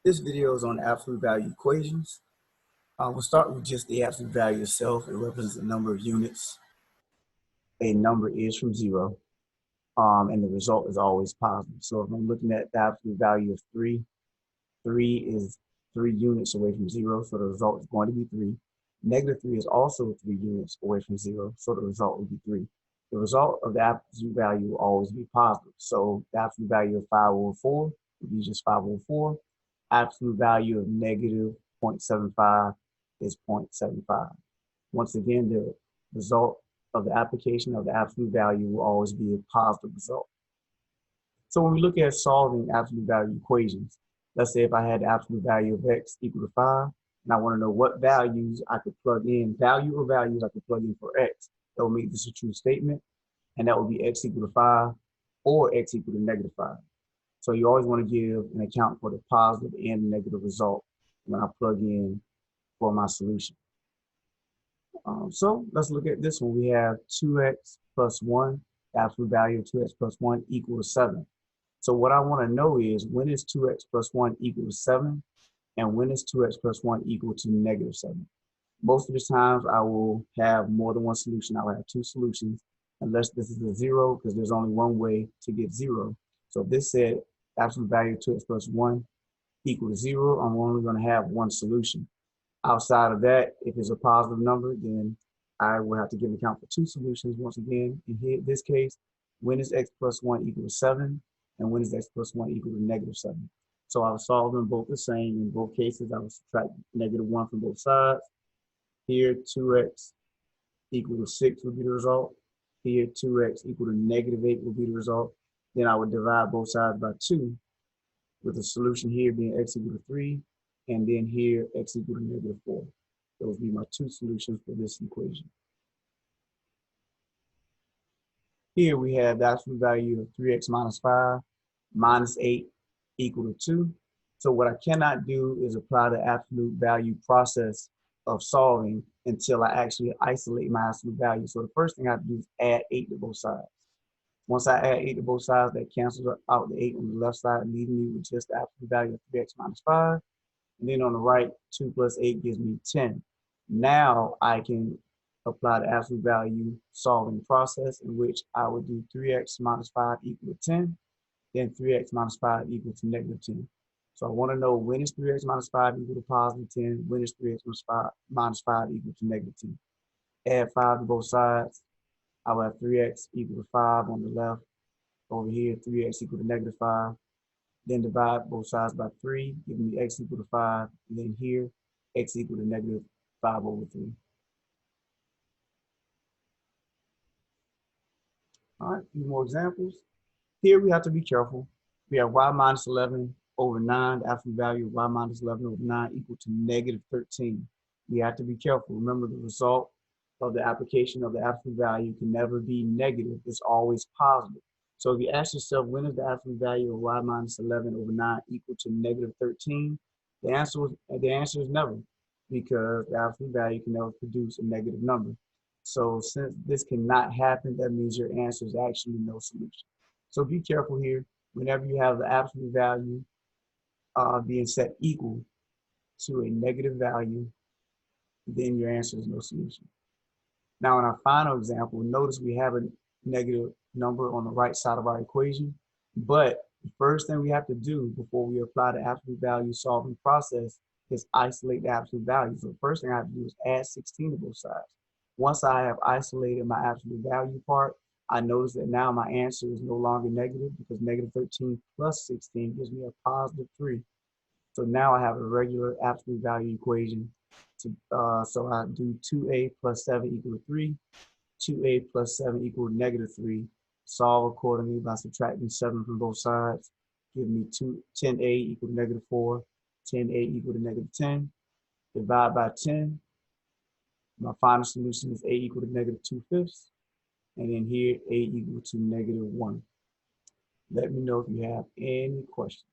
This video is on absolute value equations. We'll start with just the absolute value itself. It represents the number of units a number is from zero, and the result is always positive. So if I'm looking at the absolute value of 3, 3 is 3 units away from zero, so the result is going to be 3. Negative 3 is also 3 units away from zero, so the result will be 3. The result of the absolute value will always be positive. So the absolute value of 5 over 4 would be just 5 over 4. Absolute value of negative 0.75 is 0.75. Once again, the result of the application of the absolute value will always be a positive result. So when we look at solving absolute value equations, let's say if I had the absolute value of x equal to 5, and I want to know what values I could plug in, value or values I could plug in for x, that will make this a true statement, and that will be x equal to 5 or x equal to negative 5. So you always want to give an account for the positive and negative result when I plug in for my solution. So let's look at this one. We have 2x plus 1, the absolute value of 2x plus 1 equal to 7. So what I want to know is, when is 2x plus 1 equal to 7? And when is 2x plus 1 equal to negative 7? Most of the times I will have more than one solution. I will have 2 solutions, unless this is a 0, because there's only one way to get 0. So if this said absolute value of 2x plus 1 equal to 0, I'm only going to have one solution. Outside of that, if it's a positive number, then I will have to give an account for 2 solutions once again. In this case, when is x plus 1 equal to 7? And when is x plus 1 equal to negative 7? So I will solve them both the same. In both cases, I will subtract negative 1 from both sides. Here, 2x equal to 6 would be the result. Here, 2x equal to negative 8 would be the result. Then I would divide both sides by 2, with the solution here being x equal to 3, and then here x equal to negative 4. Those would be my 2 solutions for this equation. Here we have the absolute value of 3x minus 5 minus 8 equal to 2. So what I cannot do is apply the absolute value process of solving until I actually isolate my absolute value. So the first thing I have to do is add 8 to both sides. Once I add 8 to both sides, that cancels out the 8 on the left side, leaving me with just the absolute value of 3x minus 5. And then on the right, 2 plus 8 gives me 10. Now I can apply the absolute value solving process, in which I would do 3x minus 5 equal to 10, then 3x minus 5 equal to negative 10. So I want to know, when is 3x minus 5 equal to positive 10? When is 3x minus 5 equal to negative 10? Add 5 to both sides. I will have 3x equal to 5 on the left. Over here, 3x equal to negative 5. Then divide both sides by 3, giving me x equal to 5. And then here, x equal to negative 5 over 3. All right, a few more examples. Here we have to be careful. We have y minus 11 over 9. The absolute value of y minus 11 over 9 equal to negative 13. We have to be careful. Remember, the result of the application of the absolute value can never be negative. It's always positive. So if you ask yourself, when is the absolute value of y minus 11 over 9 equal to negative 13? The answer is never, because the absolute value can never produce a negative number. So since this cannot happen, that means your answer is actually no solution. So be careful here. Whenever you have the absolute value being set equal to a negative value, then your answer is no solution. Now in our final example, notice we have a negative number on the right side of our equation, but the first thing we have to do before we apply the absolute value solving process is isolate the absolute value. So the first thing I have to do is add 16 to both sides. Once I have isolated my absolute value part, I notice that now my answer is no longer negative, because negative 13 plus 16 gives me a positive 3. So now I have a regular absolute value equation. So I do 2a plus 7 equal to 3, 2a plus 7 equal to negative 3. Solve accordingly by subtracting 7 from both sides. Give me 10a equal to negative 4, 10a equal to negative 10. Divide by 10. My final solution is a equal to negative 2/5. And then here, a equal to negative 1. Let me know if you have any questions.